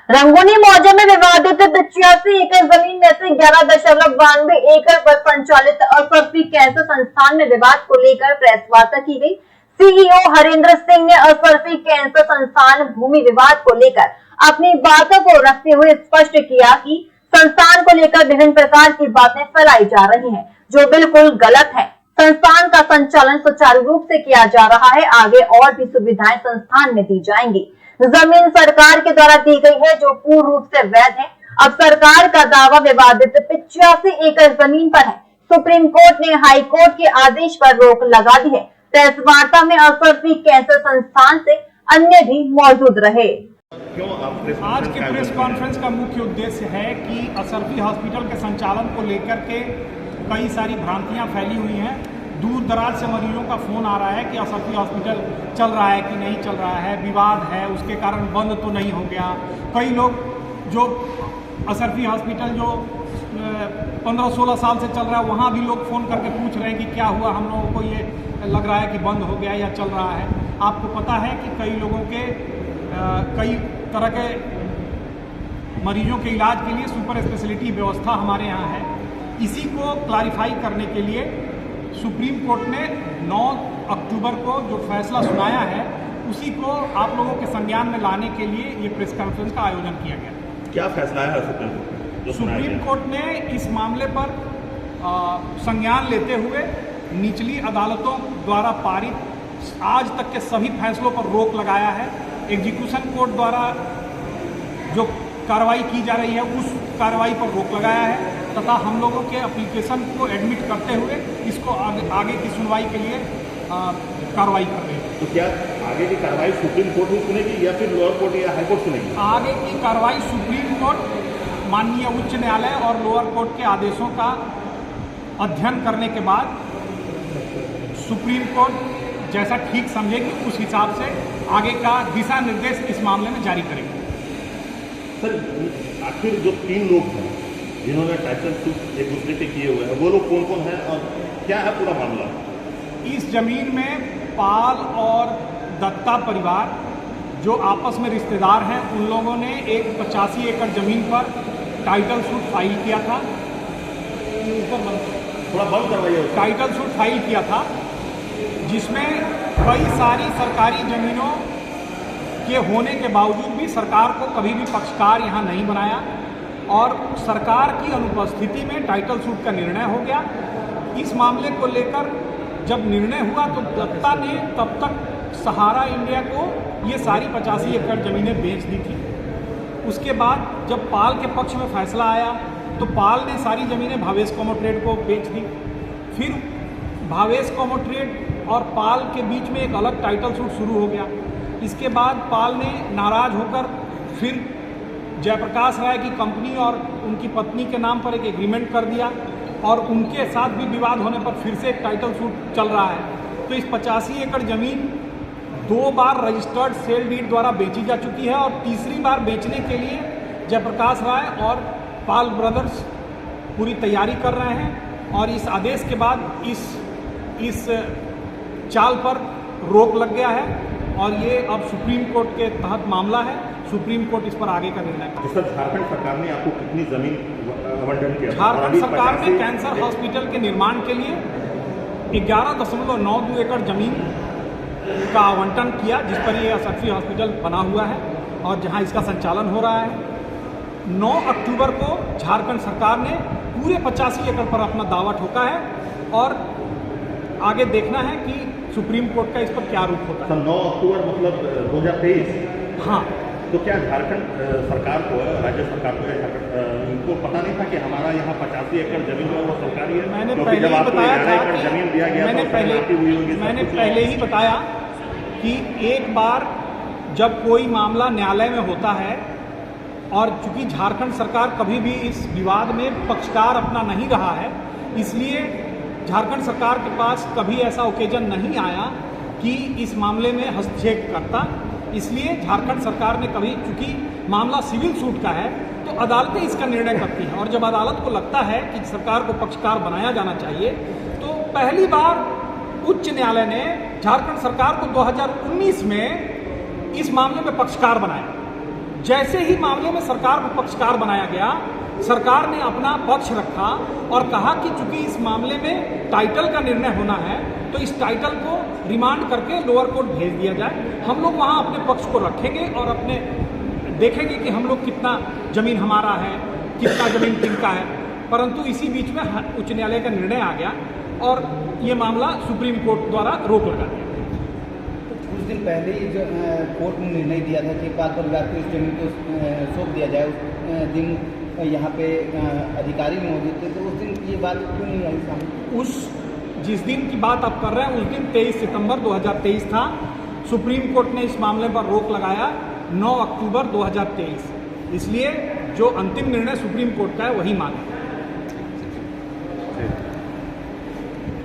रंगूनी मौजे में विवादित 85 एकड़ जमीन में से 11.92 एकड़ पर संचालित असरफी कैंसर संस्थान में विवाद को लेकर प्रेस वार्ता की गई। सीईओ हरेंद्र सिंह ने असरफी कैंसर संस्थान भूमि विवाद को लेकर अपनी बातों को रखते हुए स्पष्ट किया कि संस्थान को लेकर विभिन्न प्रकार की बातें फैलाई जा रही हैं, जो बिल्कुल गलत है। संस्थान का संचालन सुचारू रूप से किया जा रहा है। आगे और भी सुविधाएं संस्थान में दी जाएंगी। जमीन सरकार के द्वारा दी गई है, जो पूर्ण रूप से वैध है। अब सरकार का दावा विवादित 85 एकड़ जमीन पर है। सुप्रीम कोर्ट ने हाई कोर्ट के आदेश पर रोक लगा दी है। प्रेस वार्ता में असरफी कैंसर संस्थान से अन्य भी मौजूद रहे। आज के प्रेस कॉन्फ्रेंस का मुख्य उद्देश्य है कि असरफी हॉस्पिटल के संचालन को लेकर के कई सारी भ्रांतियां फैली हुई हैं। दूर दराज से मरीजों का फ़ोन आ रहा है कि असरफी हॉस्पिटल चल रहा है कि नहीं चल रहा है, विवाद है, उसके कारण बंद तो नहीं हो गया। कई लोग जो असरफी हॉस्पिटल जो 15-16 साल से चल रहा है, वहाँ भी लोग फ़ोन करके पूछ रहे हैं कि क्या हुआ, हम लोगों को ये लग रहा है कि बंद हो गया या चल रहा है। आपको पता है कि कई लोगों के कई तरह के मरीजों के इलाज के लिए सुपर स्पेशलिटी व्यवस्था हमारे यहाँ है। इसी को क्लैरिफाई करने के लिए सुप्रीम कोर्ट ने 9 अक्टूबर को जो फैसला सुनाया है, उसी को आप लोगों के संज्ञान में लाने के लिए ये प्रेस कॉन्फ्रेंस का आयोजन किया गया। क्या फैसला है सुप्रीम कोर्ट ने इस मामले पर संज्ञान लेते हुए निचली अदालतों द्वारा पारित आज तक के सभी फैसलों पर रोक लगाया है। एग्जीक्यूशन कोर्ट द्वारा जो कार्रवाई की जा रही है, उस कार्रवाई पर रोक लगाया है तथा हम लोगों के एप्लीकेशन को एडमिट करते हुए इसको आगे की सुनवाई के लिए कार्रवाई कर रहे हैं। तो क्या आगे की कार्रवाई सुप्रीम कोर्ट ही सुनेगी या फिर लोअर कोर्ट या हाई कोर्ट सुनेगी? आगे की कार्रवाई सुप्रीम कोर्ट, माननीय उच्च न्यायालय और लोअर कोर्ट के आदेशों का अध्ययन करने के बाद सुप्रीम कोर्ट जैसा ठीक समझेगी उस हिसाब से आगे का दिशा निर्देश इस मामले में जारी करेगी। सर, आखिर जो 3 लोग हैं जिन्होंने टाइटल सूट एक दूसरे के किए हुए हैं, वो लोग कौन कौन हैं और क्या है पूरा मामला? इस जमीन में पाल और दत्ता परिवार जो आपस में रिश्तेदार हैं, उन लोगों ने एक 85 एकड़ जमीन पर टाइटल सूट फाइल किया था। थोड़ा बंद करवाइए। टाइटल सूट फाइल किया था जिसमें कई सारी सरकारी जमीनों के होने के बावजूद भी सरकार को कभी भी पक्षकार यहाँ नहीं बनाया और सरकार की अनुपस्थिति में टाइटल सूट का निर्णय हो गया। इस मामले को लेकर जब निर्णय हुआ तो दत्ता ने तब तक सहारा इंडिया को ये सारी 85 एकड़ ज़मीनें बेच दी थी। उसके बाद जब पाल के पक्ष में फैसला आया तो पाल ने सारी ज़मीनें भावेश कॉमोट्रेड को बेच दी। फिर भावेश कॉमोट्रेड और पाल के बीच में एक अलग टाइटल सूट शुरू हो गया। इसके बाद पाल ने नाराज़ होकर फिर जयप्रकाश राय की कंपनी और उनकी पत्नी के नाम पर एक एग्रीमेंट कर दिया और उनके साथ भी विवाद होने पर फिर से एक टाइटल सूट चल रहा है। तो इस 85 एकड़ ज़मीन 2 बार रजिस्टर्ड सेल डीड द्वारा बेची जा चुकी है और तीसरी बार बेचने के लिए जयप्रकाश राय और पाल ब्रदर्स पूरी तैयारी कर रहे हैं और इस आदेश के बाद इस चाल पर रोक लग गया है और ये अब सुप्रीम कोर्ट के तहत मामला है। सुप्रीम कोर्ट इस पर आगे का निर्णय करेगा। झारखंड सरकार ने आपको कितनी जमीन आवंटन किया? झारखंड सरकार ने कैंसर हॉस्पिटल के निर्माण के लिए 11.92 एकड़ जमीन का आवंटन किया, जिस पर ये असरफी हॉस्पिटल बना हुआ है और जहां इसका संचालन हो रहा है। 9 अक्टूबर को झारखंड सरकार ने पूरे 85 एकड़ पर अपना दावा ठोका है और आगे देखना है कि सुप्रीम कोर्ट का इस पर क्या रुख होता है। 9 अक्टूबर मतलब 2023? हाँ। तो क्या झारखंड सरकार को, राज्य सरकार को, इनको पता नहीं था कि हमारा यहाँ 85 एकड़ जमीन जो है वो सरकारी है? मैंने पहले ही बताया था कि जमीन दिया गया, मैंने पहले ही बताया कि एक बार जब कोई मामला न्यायालय में होता है और चूंकि झारखंड सरकार कभी भी इस विवाद में पक्षकार अपना नहीं रहा है, इसलिए झारखंड सरकार के पास कभी ऐसा ओकेजन नहीं आया कि इस मामले में हस्तक्षेप करता। इसलिए झारखंड सरकार ने कभी, चूंकि मामला सिविल सूट का है, तो अदालतें इसका निर्णय करती हैं और जब अदालत को लगता है कि सरकार को पक्षकार बनाया जाना चाहिए, तो पहली बार उच्च न्यायालय ने झारखंड सरकार को 2019 में इस मामले में पक्षकार बनाया। जैसे ही मामले में सरकार को पक्षकार बनाया गया, सरकार ने अपना पक्ष रखा और कहा कि चूंकि इस मामले में टाइटल का निर्णय होना है तो इस टाइटल को रिमांड करके लोअर कोर्ट भेज दिया जाए। हम लोग वहां अपने पक्ष को रखेंगे और अपने देखेंगे कि हम लोग कितना जमीन हमारा है, कितना जमीन किनका है। परंतु इसी बीच में उच्च न्यायालय का निर्णय आ गया और ये मामला सुप्रीम कोर्ट द्वारा रोक लगा दिया। कुछ दिन पहले ही जो कोर्ट ने निर्णय दिया था कि पाक परिवार को इस जमीन को सौंप दिया जाए, उस दिन यहाँ पे अधिकारी भी मौजूद थे, तो उस दिन ये बात क्यों नहीं आई सामने? जिस दिन की बात आप कर रहे हैं उस दिन 23 सितंबर 2023 था। सुप्रीम कोर्ट ने इस मामले पर रोक लगाया 9 अक्टूबर 2023। इसलिए जो अंतिम निर्णय सुप्रीम कोर्ट का है वही मान्य है।